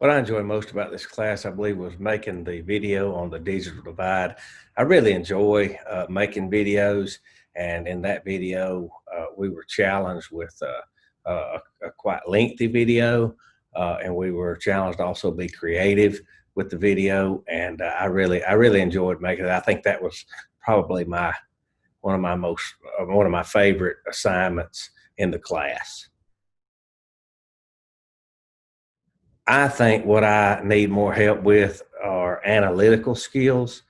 What I enjoy most about this class, I believe, was making the video on the digital divide. I really enjoy making videos, and in that video, we were challenged with a quite lengthy video, and we were challenged to also be creative with the video. And I really enjoyed making it. I think that was probably my one of my favorite assignments in the class. I think what I need more help with are analytical skills.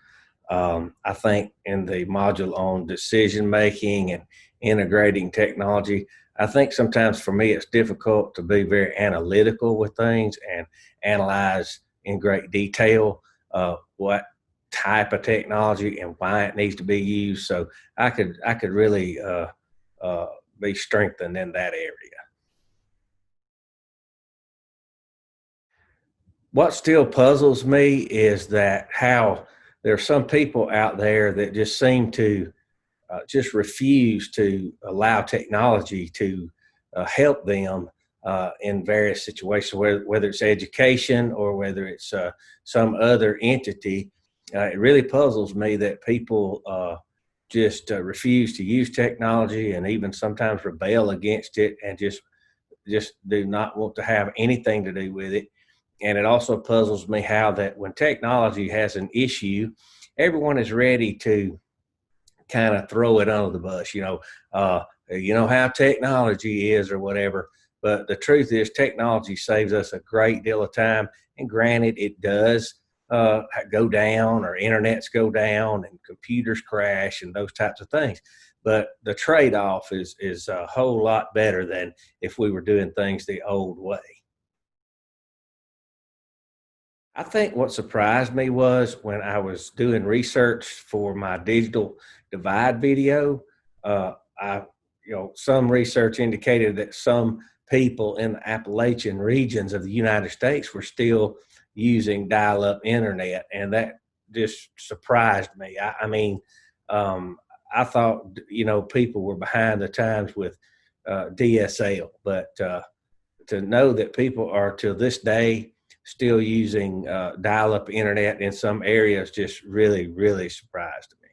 I think in the module on decision making and integrating technology, I think sometimes for me it's difficult to be very analytical with things and analyze in great detail what type of technology and why it needs to be used. So I could really uh, be strengthened in that area. What still puzzles me is that how there are some people out there that just seem to just refuse to allow technology to help them in various situations, whether it's education or whether it's some other entity. It really puzzles me that people just refuse to use technology and even sometimes rebel against it and just do not want to have anything to do with it. And it also puzzles me how that when technology has an issue, everyone is ready to kind of throw it under the bus. You know how technology is or whatever. But the truth is, technology saves us a great deal of time. And granted, it does go down, or internets go down, and computers crash, and those types of things. But the trade-off is a whole lot better than if we were doing things the old way. I think what surprised me was when I was doing research for my digital divide video. I, some research indicated that some people in the Appalachian regions of the United States were still using dial-up internet, and that just surprised me. Um, I thought people were behind the times with DSL, but to know that people are to this day still using dial-up internet in some areas just really surprised me.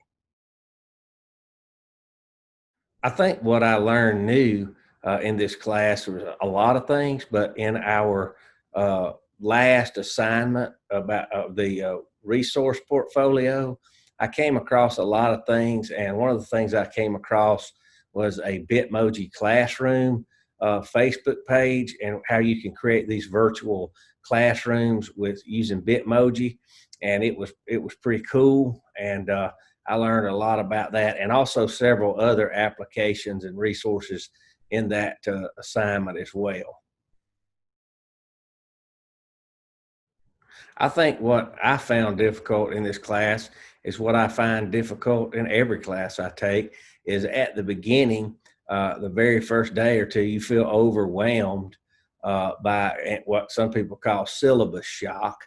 I think what I learned new in this class was a lot of things, but in our uh, last assignment about the resource portfolio, I came across a lot of things, and one of the things I came across was a Bitmoji classroom Facebook page, and how you can create these virtual classrooms with using Bitmoji, and it was pretty cool, and I learned a lot about that, and also several other applications and resources in that assignment as well. I think what I found difficult in this class is what I find difficult in every class I take is at the beginning, the very first day or two, you feel overwhelmed by what some people call syllabus shock.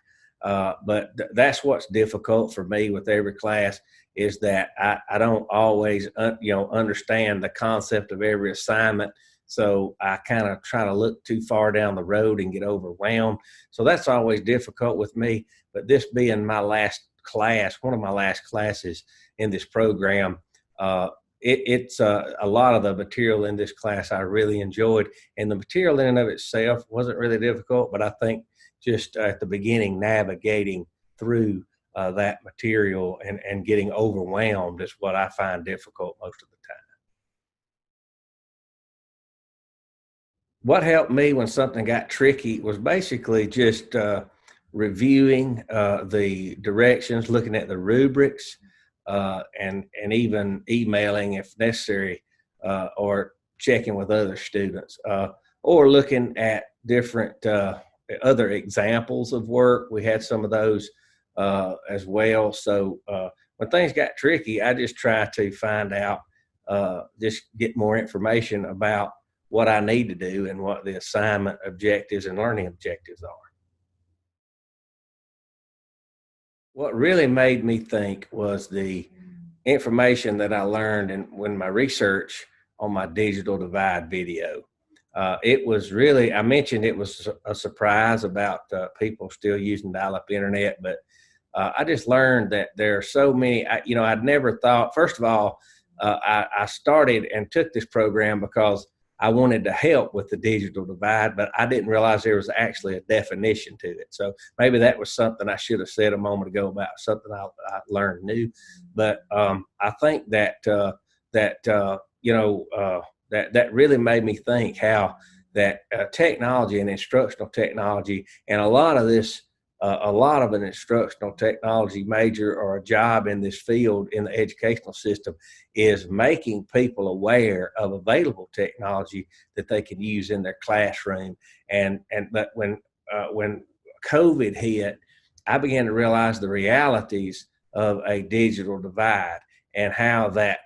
That's what's difficult for me with every class is that I don't always, understand the concept of every assignment. So I kind of try to look too far down the road and get overwhelmed. So that's always difficult with me. But this being my last class, one of my last classes in this program, it's a lot of the material in this class I really enjoyed. And the material in and of itself wasn't really difficult, but I think just at the beginning, navigating through that material and getting overwhelmed is what I find difficult most of the time. What helped me when something got tricky was basically just reviewing the directions, looking at the rubrics, and even emailing if necessary, or checking with other students, or looking at different other examples of work. We had some of those as well. So when things got tricky, I just try to find out, just get more information about what I need to do and what the assignment objectives and learning objectives are. What really made me think was the information that I learned when my research on my digital divide video. it was really, I mentioned it was a surprise about people still using dial-up internet, but I just learned that there are so many. I'd never thought. First of all, I started and took this program because I wanted to help with the digital divide, but I didn't realize there was actually a definition to it. So maybe that was something I should have said a moment ago about something I learned new. But I think that that really made me think how that technology and instructional technology and a lot of an instructional technology major or a job in this field in the educational system is making people aware of available technology that they can use in their classroom. But when COVID hit, I began to realize the realities of a digital divide and how that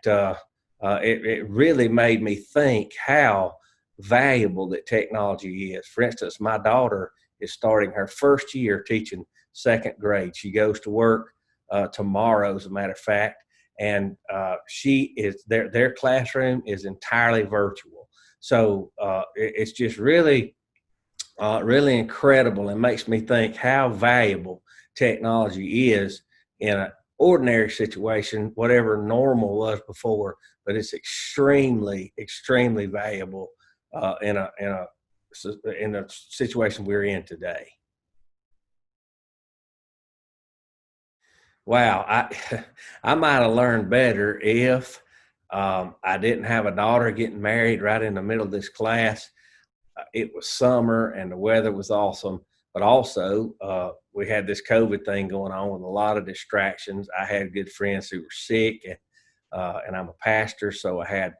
it really made me think how valuable that technology is. For instance, my daughter is starting her first year teaching second grade. She goes to work tomorrow, as a matter of fact, and she is their classroom is entirely virtual. So it's just really incredible and makes me think how valuable technology is in an ordinary situation, whatever normal was before, but it's extremely valuable in a situation we're in today. Wow, I might have learned better if I didn't have a daughter getting married right in the middle of this class. It was summer and the weather was awesome, but also we had this COVID thing going on with a lot of distractions. I had good friends who were sick, and I'm a pastor, so I had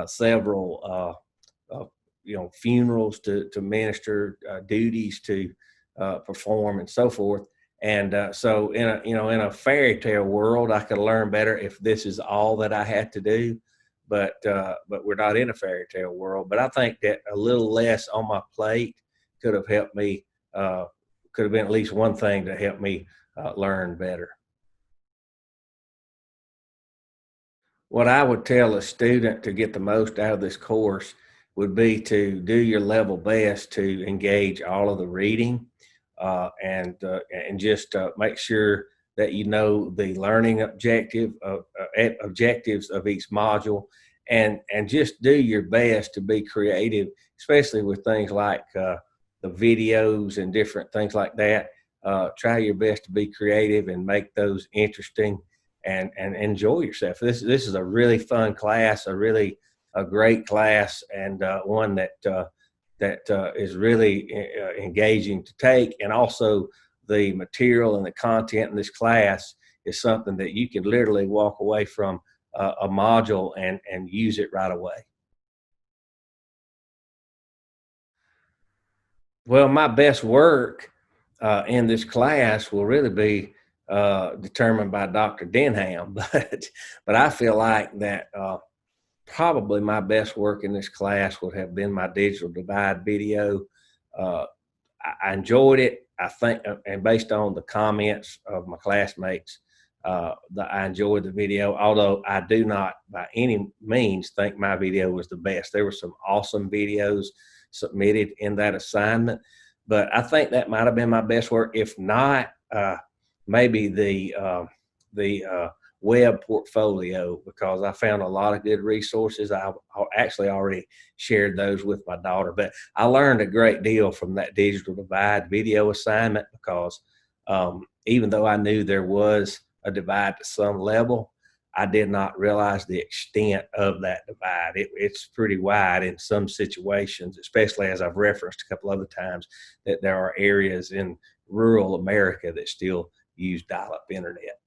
several funerals to minister, duties to perform, and so forth. And so in a fairy tale world, I could learn better if this is all that I had to do. But we're not in a fairy tale world. But I think that a little less on my plate could have helped me. Could have been at least one thing to help me learn better. What I would tell a student to get the most out of this course would be to do your level best to engage all of the reading and just make sure that you know the learning objectives of each module and just do your best to be creative, especially with things like the videos and different things like that. Try your best to be creative and make those interesting and enjoy yourself. This is a really fun class, a great class, and one that is really engaging to take. And also, the material and the content in this class is something that you can literally walk away from a module and use it right away. Well, my best work in this class will really be determined by Dr. Denham, but I feel like that probably my best work in this class would have been my digital divide video. Uh, I enjoyed it. I think, and based on the comments of my classmates, I enjoyed the video. Although I do not, by any means, think my video was the best. There were some awesome videos submitted in that assignment, but I think that might have been my best work. If not, maybe the web portfolio, because I found a lot of good resources. I actually already shared those with my daughter, but I learned a great deal from that digital divide video assignment because even though I knew there was a divide to some level, I did not realize the extent of that divide. It's pretty wide in some situations, especially as I've referenced a couple other times, that there are areas in rural America that still use dial-up internet.